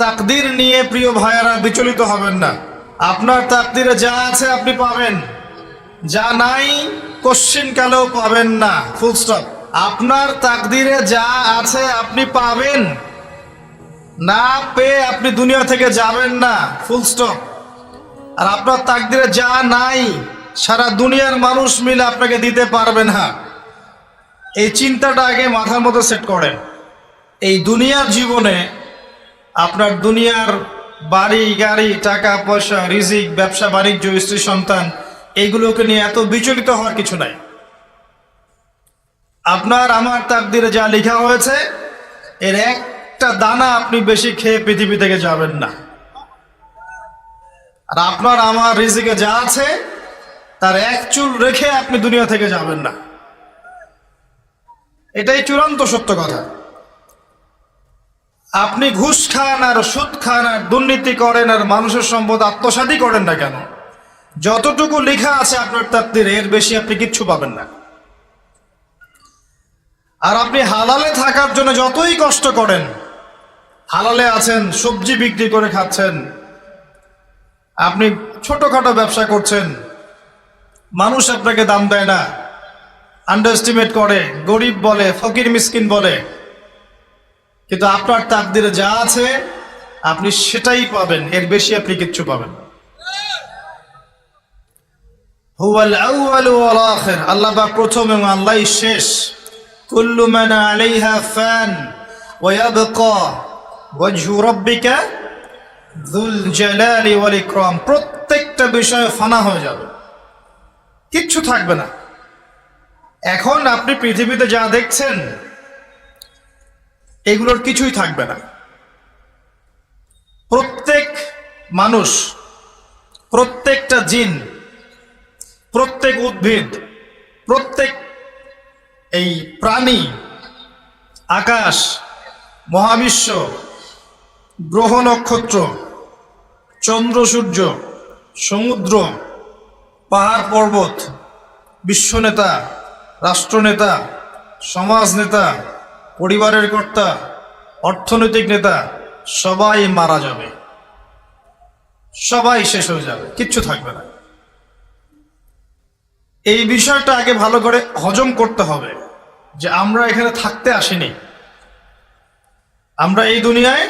তাকদীর নিয়ে প্রিয় ভাইয়েরা বিচলিত হবেন না। আপনার তাকদীরে যা আছে আপনি পাবেন, যা নাই কোশ্চিনকালেও পাবেন না, ফুল স্টপ। আপনার তাকদীরে যা আছে আপনি পাবেন, না পেয়ে আপনি দুনিয়া থেকে যাবেন না, ফুল স্টপ। আর আপনার তাকদীরে যা নাই সারা দুনিয়ার মানুষ মিলে আপনাকে দিতে পারবে না। এই চিন্তাটা আগে মাথার মধ্যে সেট করেন। এই দুনিয়ার জীবনে আপনার দুনিয়ার বাড়ি গাড়ি, টাকা পয়সা, রিজিক, ব্যবসা বাণিজ্য, স্ত্রী সন্তান, এইগুলোকে নিয়ে এত বিচলিত হওয়ার কিছু নাই। আপনার আমার তাকদীরে যা লেখা হয়েছে এর একটা দানা আপনি বেশি খেয়ে পৃথিবী থেকে যাবেন না। আর আপনার আমার রিজিকে যা আছে তার এক চুল রেখে আপনি দুনিয়া থেকে যাবেন না। এটাই চূড়ান্ত সত্য কথা। আপনি ঘুষ খান আর সুদ খান আর দুর্নীতি করেন আর মানুষের সম্পদ আত্মসাৎই করেন না কেন, যতটুকু লেখা আছে আপনার তাকদীরে এর বেশি আপনি কিচ্ছু পাবেন না। আর আপনি হালালে থাকার জন্য যতই কষ্ট করেন, হালালে আছেন, সবজি বিক্রি করে খাচ্ছেন, আপনি ছোটখাটো ব্যবসা করছেন, মানুষ আপনাকে দাম দেয় না, আন্ডার এস্টিমেট করে, গরিব বলে, ফকির মিসকিন বলে, কিন্তু আপনার তাকদীরে যা আছে আপনি সেটাই পাবেন, এর বেশি আপনি কিচ্ছু পাবেন না। হুয়াল আউয়াল ওয়াল আখির, আল্লাহ পাক প্রথম এবং আল্লাহই শেষ। কুল্লু মান আলাইহা ফান ওয়া ইয়াবকা ওয়াজহু রাব্বিকা যুল জালালি ওয়াল ইকরাম। প্রত্যেকটা বিষয় ফানা হয়ে যাবে, কিচ্ছু থাকবে না। এখন আপনি পৃথিবীতে যা দেখছেন এগুলোর কিছুই থাকবে না। প্রত্যেক মানুষ, প্রত্যেকটা জিন, প্রত্যেক উদ্ভিদ, প্রত্যেক এই প্রাণী, আকাশ, মহাবিশ্ব, গ্রহ নক্ষত্র, চন্দ্র সূর্য, সমুদ্র, পাহাড় পর্বত, বিশ্বনেতা, রাষ্ট্রনেতা, সমাজ নেতা, পরিবারের কর্তা, অর্থনৈতিক নেতা, সবাই মারা যাবে, সবাই শেষ হয়ে যাবে, কিচ্ছু থাকবে না। এই বিষয়টা আগে ভালো করে হজম করতে হবে যে আমরা এখানে থাকতে আসিনি, আমরা এই দুনিয়ায়